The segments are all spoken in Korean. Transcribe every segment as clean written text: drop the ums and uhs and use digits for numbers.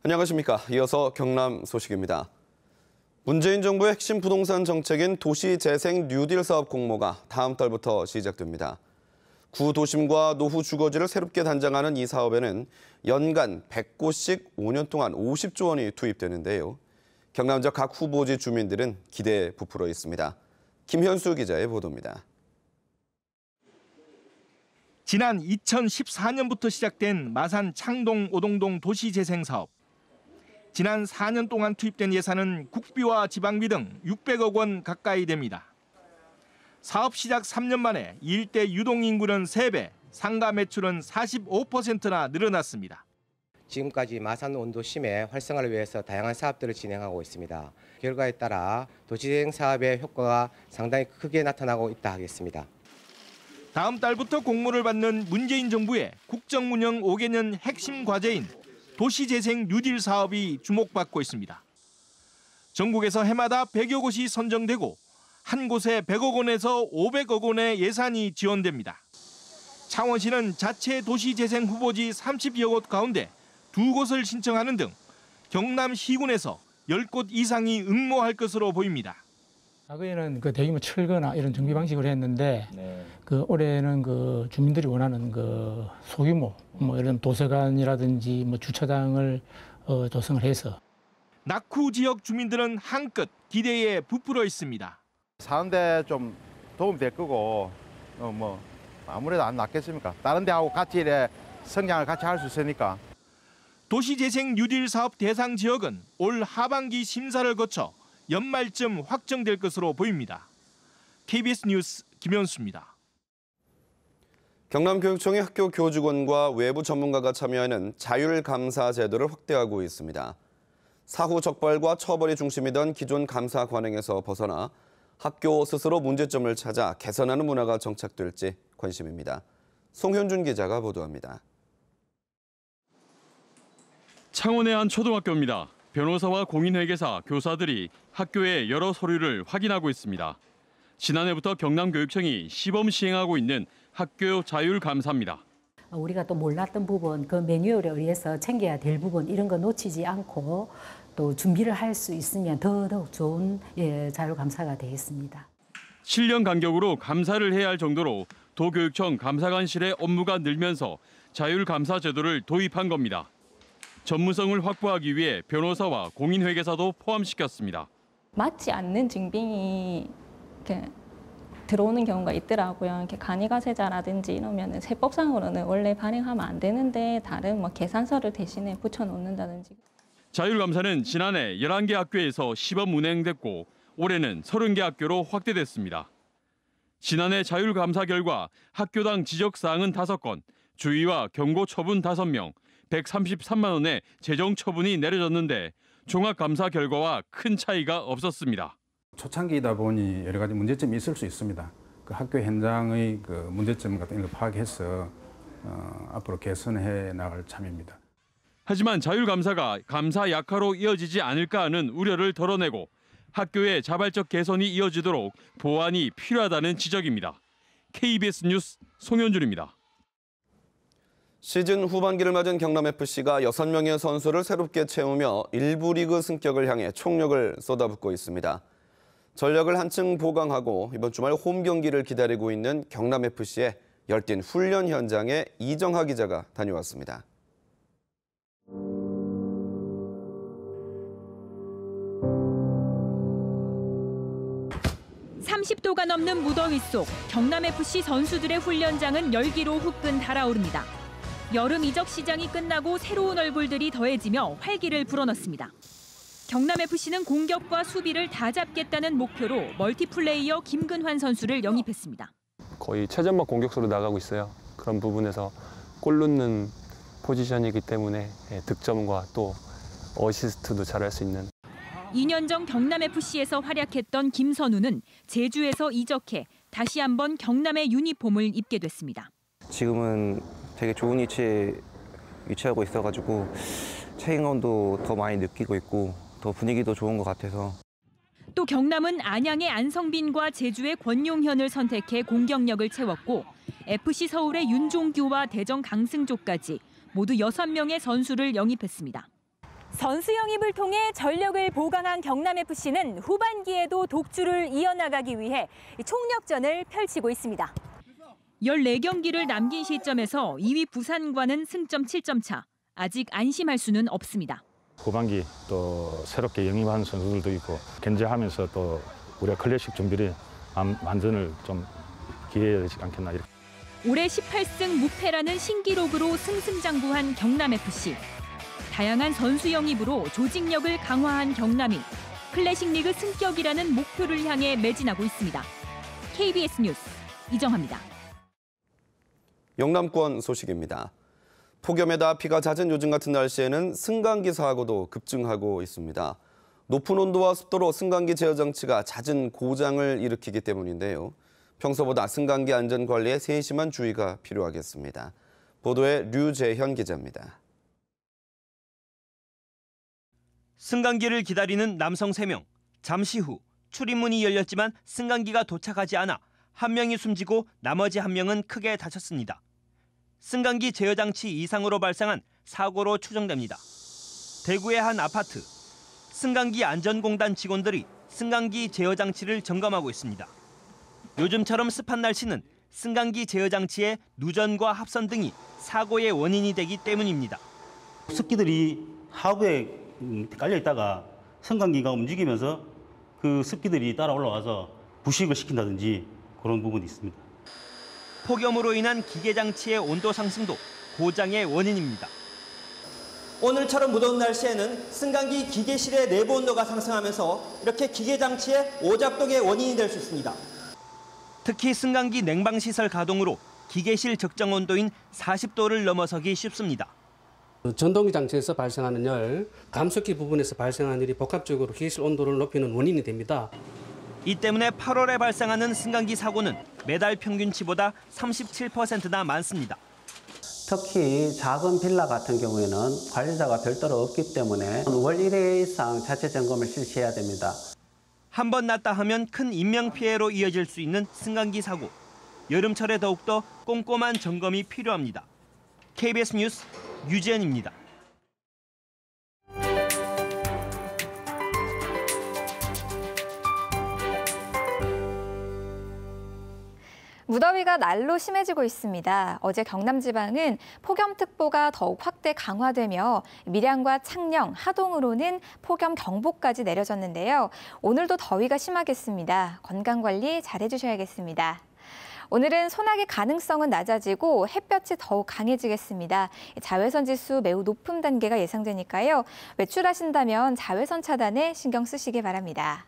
안녕하십니까. 이어서 경남 소식입니다. 문재인 정부의 핵심 부동산 정책인 도시재생 뉴딜 사업 공모가 다음 달부터 시작됩니다. 구도심과 노후 주거지를 새롭게 단장하는 이 사업에는 연간 100곳씩 5년 동안 50조 원이 투입되는데요. 경남 지역 각 후보지 주민들은 기대에 부풀어 있습니다. 김현수 기자의 보도입니다. 지난 2014년부터 시작된 마산 창동 오동동 도시재생 사업. 지난 4년 동안 투입된 예산은 국비와 지방비 등 600억 원 가까이 됩니다. 사업 시작 3년 만에 일대 유동인구는 3배, 상가 매출은 45%나 늘어났습니다. 지금까지 마산 원도심의 활성화를 위해서 다양한 사업들을 진행하고 있습니다. 결과에 따라 도시재생 사업의 효과가 상당히 크게 나타나고 있다 하겠습니다. 다음 달부터 공모를 받는 문재인 정부의 국정운영 5개년 핵심 과제인 도시재생 뉴딜 사업이 주목받고 있습니다. 전국에서 해마다 100여 곳이 선정되고 한 곳에 100억 원에서 500억 원의 예산이 지원됩니다. 창원시는 자체 도시재생 후보지 30여 곳 가운데 2곳을 신청하는 등 경남 시군에서 10곳 이상이 응모할 것으로 보입니다. 과거에는 대규모 철거나 이런 정비 방식을 했는데 올해는 주민들이 원하는 소규모 이런 도서관이라든지 주차장을 조성을 해서 낙후 지역 주민들은 한껏 기대에 부풀어 있습니다. 사는데 좀 도움 될 거고 아무래도 안 낫겠습니까? 다른 데하고 같이 성장을 같이 할 수 있으니까. 도시재생 뉴딜 사업 대상 지역은 올 하반기 심사를 거쳐 연말쯤 확정될 것으로 보입니다. KBS 뉴스 김현수입니다. 경남교육청이 학교 교직원과 외부 전문가가 참여하는 자율감사 제도를 확대하고 있습니다. 사후 적발과 처벌이 중심이던 기존 감사 관행에서 벗어나 학교 스스로 문제점을 찾아 개선하는 문화가 정착될지 관심입니다. 송현준 기자가 보도합니다. 창원의 한 초등학교입니다. 변호사와 공인회계사, 교사들이 학교의 여러 서류를 확인하고 있습니다. 지난해부터 경남교육청이 시범 시행하고 있는 학교 자율감사입니다. 우리가 또 몰랐던 부분, 그 매뉴얼에 의해서 챙겨야 될 부분 이런 거 놓치지 않고 또 준비를 할 수 있으면 더더욱 좋은 자율감사가 되겠습니다. 7년 간격으로 감사를 해야 할 정도로 도교육청 감사관실의 업무가 늘면서 자율감사 제도를 도입한 겁니다. 전문성을 확보하기 위해 변호사와 공인회계사도 포함시켰습니다. 맞지 않는 증빙이 이렇게 들어오는 경우가 있더라고요. 이렇게 간이가세자라든지 이러면 세법상으로는 원래 발행하면 안 되는데 다른 계산서를 대신에 붙여놓는다든지. 자율감사는 지난해 11개 학교에서 시범 운행됐고 올해는 30개 학교로 확대됐습니다. 지난해 자율감사 결과 학교당 지적사항은 5건, 주의와 경고 처분 5명, 133만 원의 재정 처분이 내려졌는데 종합감사 결과와 큰 차이가 없었습니다. 초창기이다 보니 여러 가지 문제점이 있을 수 있습니다. 학교 현장의 문제점 같은 걸 파악해서 앞으로 개선해 나갈 참입니다. 하지만 자율감사가 감사 약화로 이어지지 않을까 하는 우려를 덜어내고 학교의 자발적 개선이 이어지도록 보완이 필요하다는 지적입니다. KBS 뉴스 송현준입니다. 시즌 후반기를 맞은 경남FC가 6명의 선수를 새롭게 채우며 1부 리그 승격을 향해 총력을 쏟아붓고 있습니다. 전력을 한층 보강하고 이번 주말 홈 경기를 기다리고 있는 경남FC의 열띤 훈련 현장에 이정하 기자가 다녀왔습니다. (30도가) 넘는 무더위 속 경남FC 선수들의 훈련장은 열기로 후끈 달아오릅니다. 여름 이적 시장이 끝나고 새로운 얼굴들이 더해지며 활기를 불어넣습니다. 경남FC는 공격과 수비를 다 잡겠다는 목표로 멀티플레이어 김근환 선수를 영입했습니다. 거의 최전방 공격수로 나가고 있어요. 그런 부분에서 골 넣는 포지션이기 때문에 득점과 또 어시스트도 잘할 수 있는. 2년 전 경남FC에서 활약했던 김선우는 제주에서 이적해 다시 한번 경남의 유니폼을 입게 됐습니다. 지금은 되게 좋은 위치에 위치하고 있어가지고 책임감도 더 많이 느끼고 있고 더 분위기도 좋은 것 같아서. 또 경남은 안양의 안성빈과 제주의 권용현을 선택해 공격력을 채웠고 FC 서울의 윤종규와 대전 강승조까지 모두 6명의 선수를 영입했습니다. 선수 영입을 통해 전력을 보강한 경남FC는 후반기에도 독주를 이어나가기 위해 총력전을 펼치고 있습니다. 14경기를 남긴 시점에서 2위 부산과는 승점 7점 차. 아직 안심할 수는 없습니다. 후반기 또 새롭게 영입한 선수들도 있고 견제하면서 또 우리가 클래식 준비를 완전을 좀 기회해야 되지 않겠나 이렇게. 올해 18승 무패라는 신기록으로 승승장구한 경남FC. 다양한 선수 영입으로 조직력을 강화한 경남이 클래식 리그 승격이라는 목표를 향해 매진하고 있습니다. KBS 뉴스 이정화입니다. 영남권 소식입니다. 폭염에다 비가 잦은 요즘 같은 날씨에는 승강기 사고도 급증하고 있습니다. 높은 온도와 습도로 승강기 제어 장치가 잦은 고장을 일으키기 때문인데요. 평소보다 승강기 안전 관리에 세심한 주의가 필요하겠습니다. 보도에 류재현 기자입니다. 승강기를 기다리는 남성 3명. 잠시 후 출입문이 열렸지만 승강기가 도착하지 않아 한 명이 숨지고 나머지 한 명은 크게 다쳤습니다. 승강기 제어 장치 이상으로 발생한 사고로 추정됩니다. 대구의 한 아파트. 승강기 안전공단 직원들이 승강기 제어 장치를 점검하고 있습니다. 요즘처럼 습한 날씨는 승강기 제어 장치의 누전과 합선 등이 사고의 원인이 되기 때문입니다. 습기들이 하부에 깔려 있다가 승강기가 움직이면서 그 습기들이 따라 올라와서 부식을 시킨다든지 그런 부분이 있습니다. 폭염으로 인한 기계 장치의 온도 상승도 고장의 원인입니다. 오늘처럼 무더운 날씨에는 승강기 기계실의 내부 온도가 상승하면서 이렇게 기계 장치의 오작동의 원인이 될 수 있습니다. 특히 승강기 냉방시설 가동으로 기계실 적정 온도인 40도를 넘어서기 쉽습니다. 전동기 장치에서 발생하는 열, 감속기 부분에서 발생하는 일이 복합적으로 기계실 온도를 높이는 원인이 됩니다. 이 때문에 8월에 발생하는 승강기 사고는 매달 평균치보다 37%나 많습니다. 특히 작은 빌라 같은 경우에는 관리자가 별도로 없기 때문에 월 1회 이상 자체 점검을 실시해야 됩니다. 한 번 났다 하면 큰 인명피해로 이어질 수 있는 승강기 사고. 여름철에 더욱더 꼼꼼한 점검이 필요합니다. KBS 뉴스 유지연입니다. 무더위가 날로 심해지고 있습니다. 어제 경남지방은 폭염특보가 더욱 확대 강화되며 밀양과 창녕, 하동으로는 폭염경보까지 내려졌는데요. 오늘도 더위가 심하겠습니다. 건강관리 잘해주셔야겠습니다. 오늘은 소나기 가능성은 낮아지고 햇볕이 더욱 강해지겠습니다. 자외선 지수 매우 높은 단계가 예상되니까요. 외출하신다면 자외선 차단에 신경 쓰시기 바랍니다.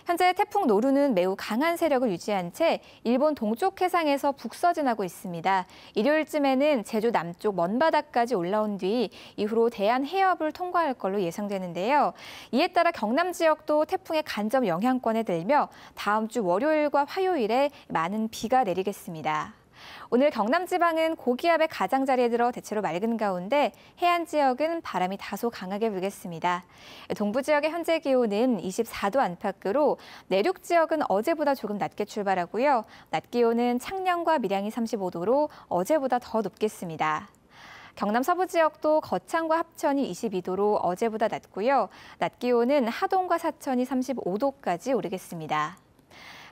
현재 태풍 노루는 매우 강한 세력을 유지한 채 일본 동쪽 해상에서 북서진하고 있습니다. 일요일쯤에는 제주 남쪽 먼바다까지 올라온 뒤 이후로 대한 해협을 통과할 걸로 예상되는데요. 이에 따라 경남 지역도 태풍의 간접 영향권에 들며 다음 주 월요일과 화요일에 많은 비가 내리겠습니다. 오늘 경남 지방은 고기압의 가장자리에 들어 대체로 맑은 가운데 해안 지역은 바람이 다소 강하게 불겠습니다. 동부 지역의 현재 기온은 24도 안팎으로 내륙 지역은 어제보다 조금 낮게 출발하고요. 낮 기온은 창녕과 밀양이 35도로 어제보다 더 높겠습니다. 경남 서부 지역도 거창과 합천이 22도로 어제보다 낮고요. 낮 기온은 하동과 사천이 35도까지 오르겠습니다.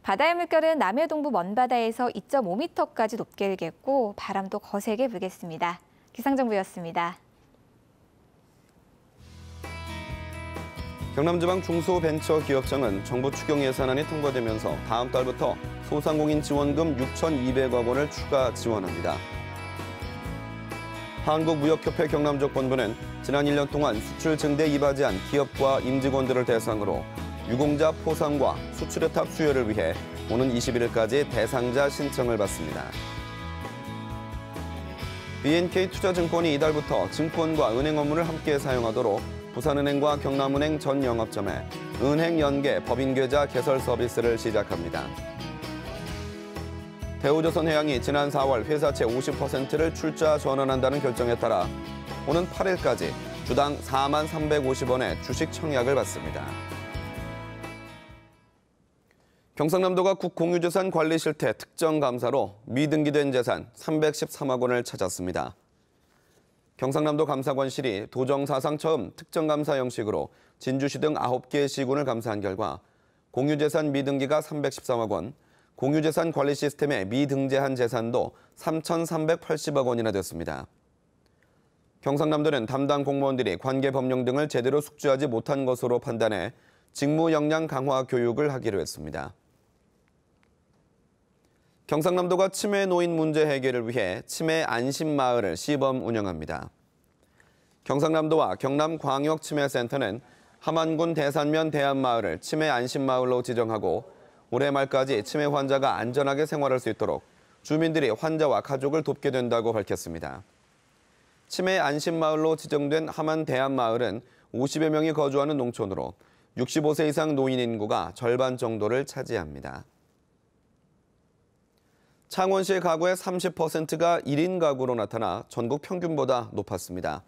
바다의 물결은 남해 동부 먼바다에서 2.5m까지 높게 일겠고 바람도 거세게 불겠습니다. 기상정보였습니다. 경남지방 중소벤처기업청은 정부 추경 예산안이 통과되면서 다음 달부터 소상공인 지원금 6,200억 원을 추가 지원합니다. 한국무역협회 경남지역 본부는 지난 1년 동안 수출 증대에 이바지한 기업과 임직원들을 대상으로 유공자 포상과 수출의탁 수요를 위해 오는 21일까지 대상자 신청을 받습니다. BNK투자증권이 이달부터 증권과 은행 업무를 함께 사용하도록 부산은행과 경남은행 전 영업점에 은행연계 법인계좌 개설 서비스를 시작합니다. 대우조선해양이 지난 4월 회사채 50%를 출자 전환한다는 결정에 따라 오는 8일까지 주당 4350원의 주식 청약을 받습니다. 경상남도가 국공유재산 관리 실태 특정 감사로 미등기된 재산 313억 원을 찾았습니다. 경상남도 감사관실이 도정 사상 처음 특정감사 형식으로 진주시 등 9개의 시군을 감사한 결과 공유재산 미등기가 313억 원, 공유재산 관리 시스템에 미등재한 재산도 3,380억 원이나 됐습니다. 경상남도는 담당 공무원들이 관계 법령 등을 제대로 숙지하지 못한 것으로 판단해 직무 역량 강화 교육을 하기로 했습니다. 경상남도가 치매 노인 문제 해결을 위해 치매 안심마을을 시범 운영합니다. 경상남도와 경남광역치매센터는 함안군 대산면 대안마을을 치매 안심마을로 지정하고 올해 말까지 치매 환자가 안전하게 생활할 수 있도록 주민들이 환자와 가족을 돕게 된다고 밝혔습니다. 치매 안심마을로 지정된 함안 대안마을은 50여 명이 거주하는 농촌으로 65세 이상 노인 인구가 절반 정도를 차지합니다. 창원시 가구의 30%가 1인 가구로 나타나 전국 평균보다 높았습니다.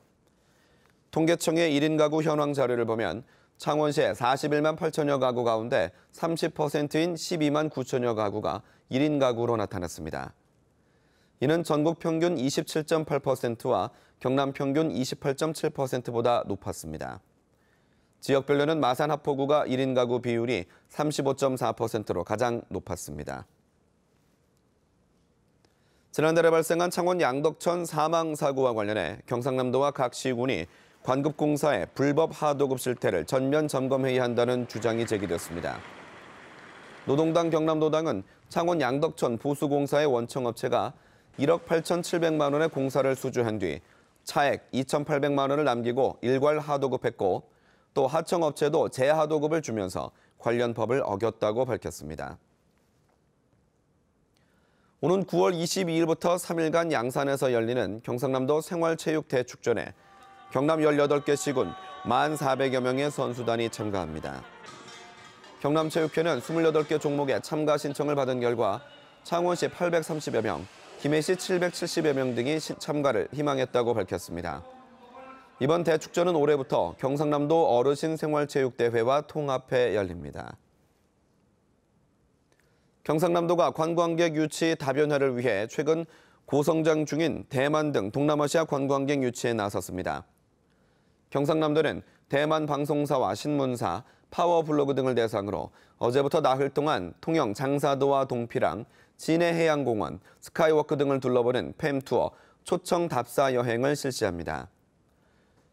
통계청의 1인 가구 현황 자료를 보면 창원시의 41만 8천여 가구 가운데 30%인 12만 9천여 가구가 1인 가구로 나타났습니다. 이는 전국 평균 27.8%와 경남 평균 28.7%보다 높았습니다. 지역별로는 마산 합포구가 1인 가구 비율이 35.4%로 가장 높았습니다. 지난달에 발생한 창원 양덕천 사망사고와 관련해 경상남도와 각 시군이 관급공사의 불법 하도급 실태를 전면 점검해야 한다는 주장이 제기됐습니다. 노동당 경남도당은 창원 양덕천 보수공사의 원청업체가 1억 8,700만 원의 공사를 수주한 뒤 차액 2,800만 원을 남기고 일괄 하도급했고 또 하청업체도 재하도급을 주면서 관련 법을 어겼다고 밝혔습니다. 오는 9월 22일부터 3일간 양산에서 열리는 경상남도 생활체육대축전에 경남 18개 시군 1,400여 명의 선수단이 참가합니다. 경남체육회는 28개 종목에 참가 신청을 받은 결과 창원시 830여 명, 김해시 770여 명 등이 참가를 희망했다고 밝혔습니다. 이번 대축전은 올해부터 경상남도 어르신 생활체육대회와 통합해 열립니다. 경상남도가 관광객 유치 다변화를 위해 최근 고성장 중인 대만 등 동남아시아 관광객 유치에 나섰습니다. 경상남도는 대만 방송사와 신문사, 파워블로그 등을 대상으로 어제부터 나흘 동안 통영 장사도와 동피랑, 진해해양공원, 스카이워크 등을 둘러보는 팸투어, 초청 답사 여행을 실시합니다.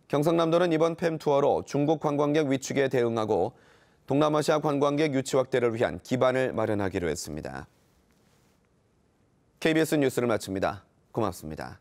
경상남도는 이번 팸투어로 중국 관광객 위축에 대응하고 동남아시아 관광객 유치 확대를 위한 기반을 마련하기로 했습니다. KBS 뉴스를 마칩니다. 고맙습니다.